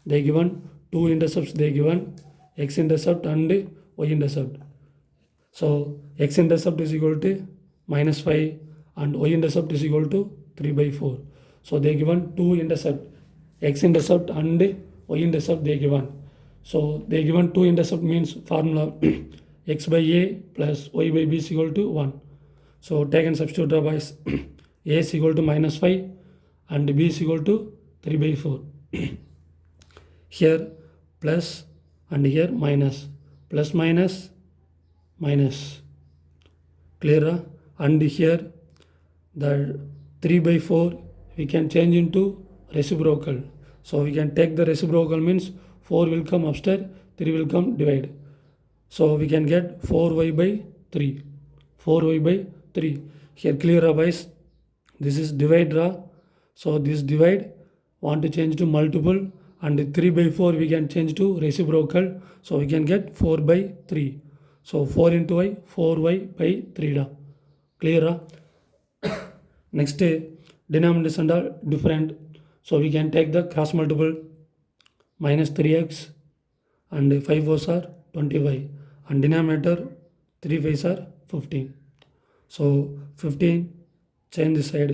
They given two intercepts, they given x-intercept and y-intercept. So x-intercept is equal to -5 and y-intercept is equal to 3/4. So they given two intercept, x-intercept and y-intercept they given. So they given two intercept means formula x by a plus y by b is equal to 1. So take and substitute by a is equal to -5 and b is equal to 3/4. Here plus and here minus, plus minus minus. Clear? And here the 3/4 we can change into reciprocal. So we can take the reciprocal means 4 will come upstairs, 3 will come divide. So we can get 4y by 3. 4y by 3. Here clear boys. This is divide raw. So this divide want to change to multiple and 3/4 we can change to reciprocal. So we can get 4 by 3. So 4 into y, 4y by 3 da. Clear? Next denominators and are different. So we can take the cross multiple minus 3x and 5 4s are 20y and denominator 3 5s are 15. So 15 change this side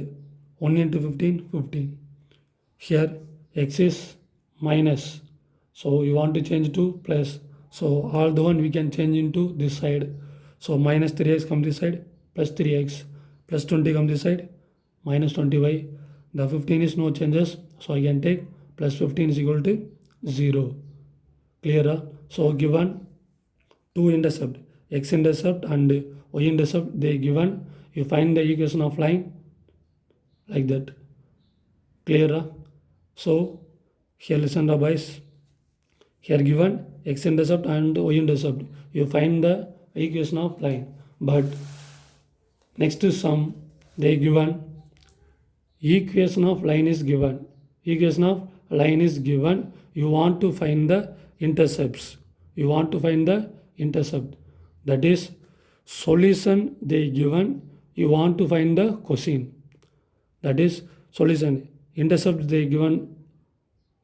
1 into 15 15. Here x is minus, so you want to change to plus. So all the one we can change into this side. So minus 3x come this side, plus 3x, plus 20 come this side, minus 20y. The 15 is no changes, so I can take plus 15 is equal to 0. Clear? So given two intercept, x intercept and y intercept they given, you find the equation of line like that. Clear? So here listen the boys. Here given x-intercept and y-intercept. You find the equation of line. But next to sum they given equation of line is given. Equation of line is given. You want to find the intercepts. You want to find the intercept. That is solution they given. You want to find the cosine. That is solution. Intercepts they given.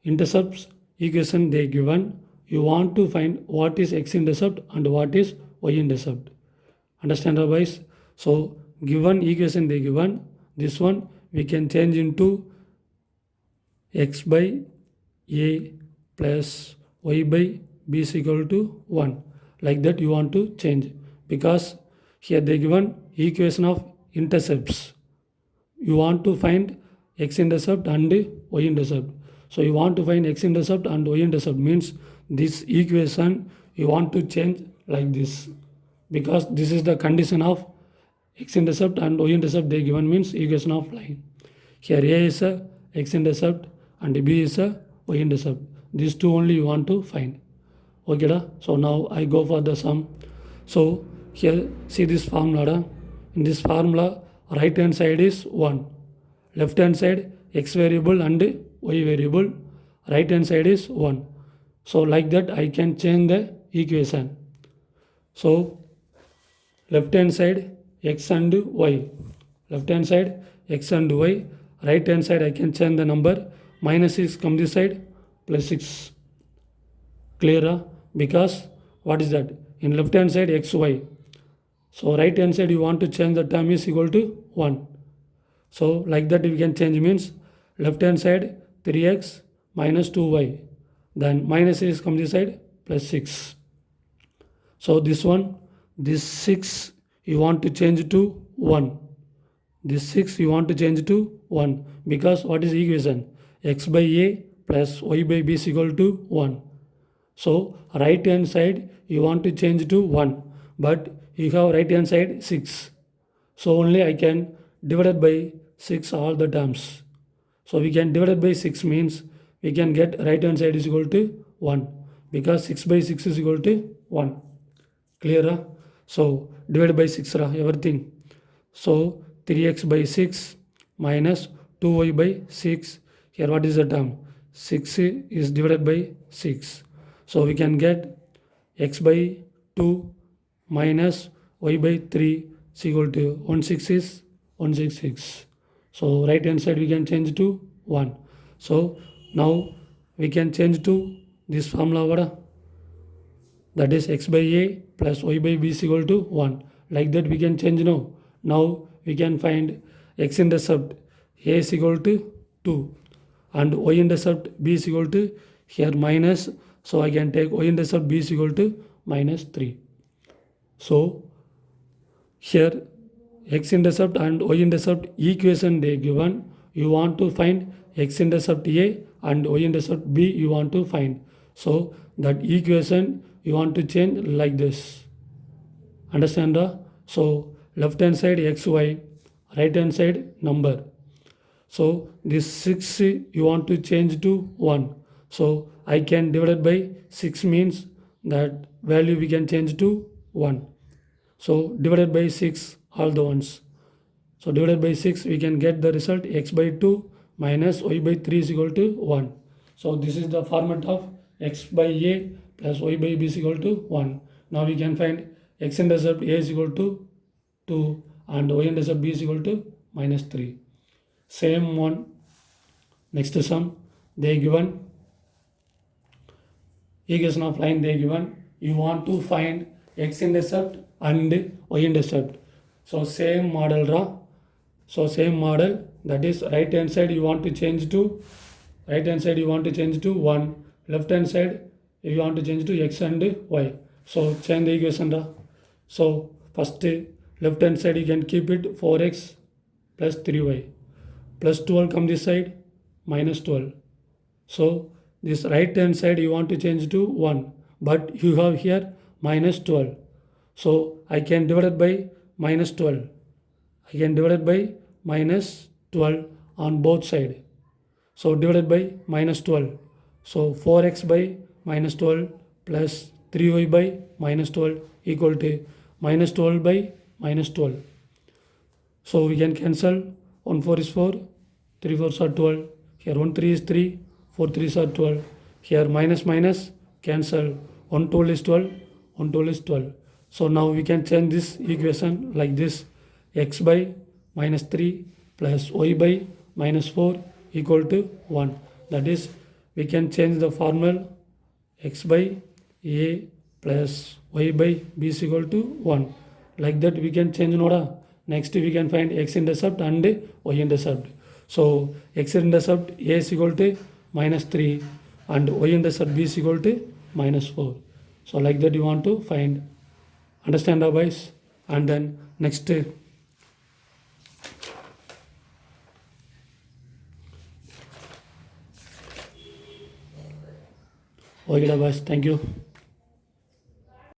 Intercepts equation they given. You want to find what is x-intercept and what is y-intercept. Understand boys? So given equation they given, this one we can change into x by a plus y by b is equal to 1. Like that you want to change, because here they given equation of intercepts. You want to find x-intercept and y-intercept. So you want to find x-intercept and y-intercept means this equation you want to change like this, because this is the condition of x-intercept and y-intercept they given means equation of line. Here a is a x-intercept and b is a y-intercept. These two only you want to find. Okay da? So now I go for the sum. So here see this formula da? In this formula right hand side is 1, left hand side x variable and y variable, right hand side is 1. So like that I can change the equation. So left hand side x and y, left hand side x and y, right hand side I can change the number, minus 6 come this side, plus 6. Clear? Because what is that? In left hand side xy, so right hand side you want to change the term is equal to 1. So like that we can change means left hand side 3x minus 2y, then minus 6 come this side, plus 6. So this one, this 6 you want to change to 1. This 6 you want to change to 1, because what is equation? X by a plus y by b is equal to 1. So right hand side you want to change to 1, but you have right hand side 6. So only I can divide by 6 all the terms. So we can divide by 6 means we can get right hand side is equal to 1, because 6 by 6 is equal to 1. Clear? So divide by 6 everything. So 3x by 6 minus 2y by 6. Here what is the term? 6 is divided by 6. So we can get x by 2 minus y by 3 is equal to 1/6 is 166. So right hand side we can change to 1. So now we can change to this formula vada, that is x by a plus y by b is equal to 1. Like that we can change now. Now we can find x intercept a is equal to 2 and y intercept b is equal to here minus, so I can take y intercept b is equal to minus 3. So here x intercept and y intercept equation they given, you want to find x intercept a and y intercept b you want to find. So that equation you want to change like this. Understand? So left hand side xy, right hand side number. So this 6 you want to change to 1. So I can divide by 6 means that value we can change to 1. So divided by 6 all the ones. So divided by 6 we can get the result x by 2 minus y by 3 is equal to 1. So this is the format of x by a plus y by b is equal to 1. Now we can find x intercept a is equal to 2 and y intercept b is equal to minus 3. Same one, next sum, they given equation of line they given, you want to find x intercept and y intercept. So same model raw. So same model, that is right hand side you want to change to 1, left hand side you want to change to x and y. So change the equation raw. So first left hand side you can keep it 4x plus 3y plus 12 come this side minus 12. So this right hand side you want to change to 1, but you have here minus 12. So I can divide it by minus 12. I can divide it by minus 12 on both sides. So divided by minus 12. So 4x by minus 12 plus 3y by minus 12 equal to minus 12 by minus 12. So we can cancel 1 4 is 4, 3 4s are 12. Here 1 3 is 3, 4 3s are 12. Here minus minus cancel, 1 12 is 12, 1 12 is 12. So now we can change this equation like this, x by minus 3 plus y by minus 4 equal to 1. That is we can change the formula x by a plus y by b is equal to 1. Like that we can change noda. Next we can find x intercept and y intercept. So x intercept a is equal to minus 3 and y intercept b is equal to minus 4. So like that you want to find. Understand boys? And then next okay boys, thank you.